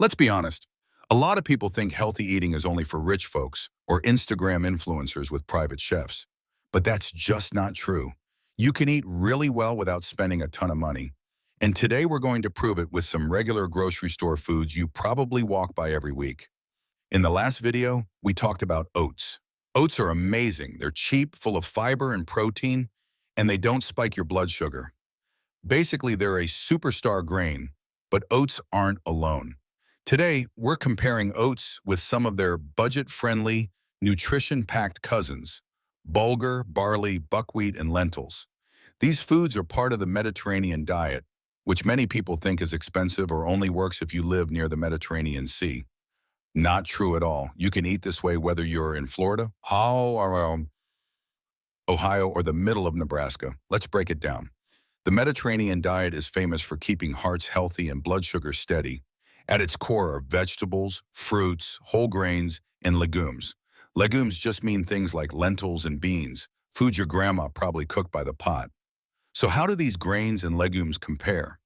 Let's be honest. A lot of people think healthy eating is only for rich folks or Instagram influencers with private chefs. But that's just not true. You can eat really well without spending a ton of money. And today we're going to prove it with some regular grocery store foods you probably walk by every week. In the last video, we talked about oats. Oats are amazing. They're cheap, full of fiber and protein, and they don't spike your blood sugar. Basically, they're a superstar grain, but oats aren't alone. Today, we're comparing oats with some of their budget-friendly, nutrition-packed cousins, bulgur, barley, buckwheat, and lentils. These foods are part of the Mediterranean diet, which many people think is expensive or only works if you live near the Mediterranean Sea. Not true at all. You can eat this way whether you're in Florida, Ohio, or the middle of Nebraska. Let's break it down. The Mediterranean diet is famous for keeping hearts healthy and blood sugar steady. At its core are vegetables, fruits, whole grains, and legumes. Legumes just mean things like lentils and beans, foods your grandma probably cooked by the pot. So how do these grains and legumes compare?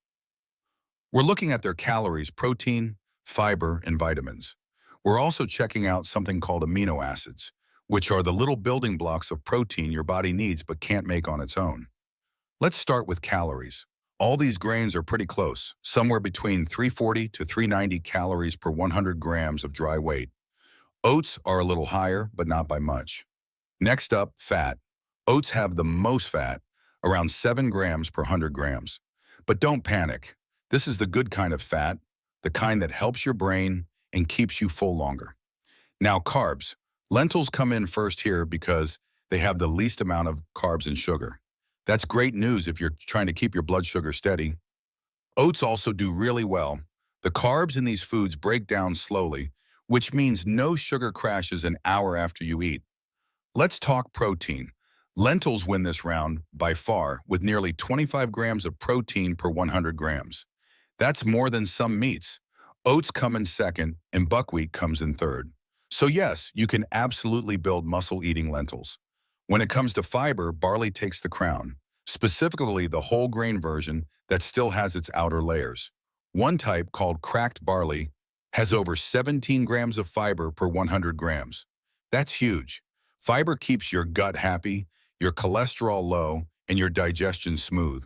We're looking at their calories, protein, fiber, and vitamins. We're also checking out something called amino acids, which are the little building blocks of protein your body needs but can't make on its own. Let's start with calories. All these grains are pretty close, somewhere between 340 to 390 calories per 100 grams of dry weight. Oats are a little higher, but not by much. Next up, fat. Oats have the most fat, around 7 grams per 100 grams. But don't panic. This is the good kind of fat, the kind that helps your brain and keeps you full longer. Now, carbs. Lentils come in first here because they have the least amount of carbs and sugar. That's great news if you're trying to keep your blood sugar steady. Oats also do really well. The carbs in these foods break down slowly, which means no sugar crashes an hour after you eat. Let's talk protein. Lentils win this round by far with nearly 25 grams of protein per 100 grams. That's more than some meats. Oats come in second and buckwheat comes in third. So yes, you can absolutely build muscle eating lentils. When it comes to fiber, barley takes the crown, specifically the whole grain version that still has its outer layers. One type, called cracked barley, has over 17 grams of fiber per 100 grams. That's huge. Fiber keeps your gut happy, your cholesterol low, and your digestion smooth.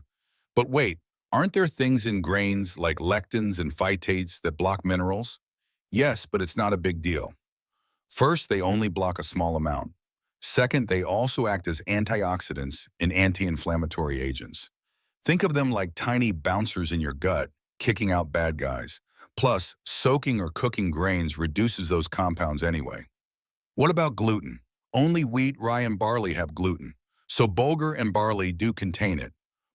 But wait, aren't there things in grains like lectins and phytates that block minerals? Yes, but it's not a big deal. First, they only block a small amount. Second, they also act as antioxidants and anti-inflammatory agents. Think of them like tiny bouncers in your gut, kicking out bad guys. Plus, soaking or cooking grains reduces those compounds anyway. What about gluten? Only wheat, rye, and barley have gluten, so bulgur and barley do contain it.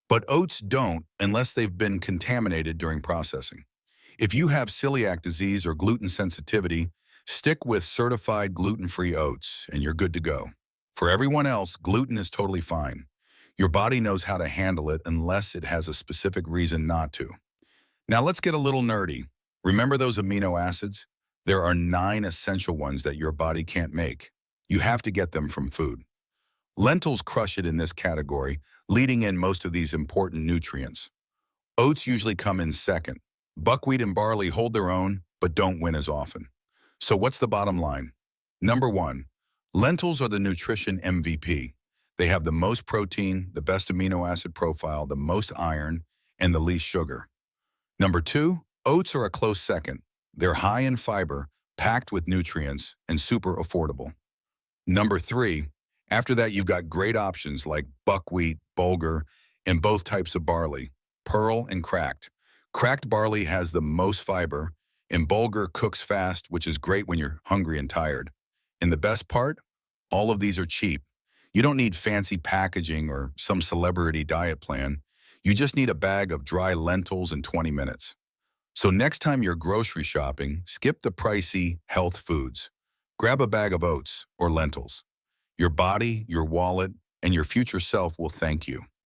But oats don't unless they've been contaminated during processing. If you have celiac disease or gluten sensitivity, stick with certified gluten-free oats and you're good to go. For everyone else, gluten is totally fine. Your body knows how to handle it unless it has a specific reason not to. Now let's get a little nerdy. Remember those amino acids? There are 9 essential ones that your body can't make. You have to get them from food. Lentils crush it in this category, leading in most of these important nutrients. Oats usually come in second. Buckwheat and barley hold their own, but don't win as often. So what's the bottom line? Number 1, lentils are the nutrition MVP. They have the most protein, the best amino acid profile, the most iron, and the least sugar. Number 2, oats are a close second. They're high in fiber, packed with nutrients, and super affordable. Number 3, after that you've got great options like buckwheat, bulgur, and both types of barley, pearl and cracked. Cracked barley has the most fiber, and bulgur cooks fast, which is great when you're hungry and tired. And the best part? All of these are cheap. You don't need fancy packaging or some celebrity diet plan. You just need a bag of dry lentils in 20 minutes. So next time you're grocery shopping, skip the pricey health foods. Grab a bag of oats or lentils. Your body, your wallet, and your future self will thank you.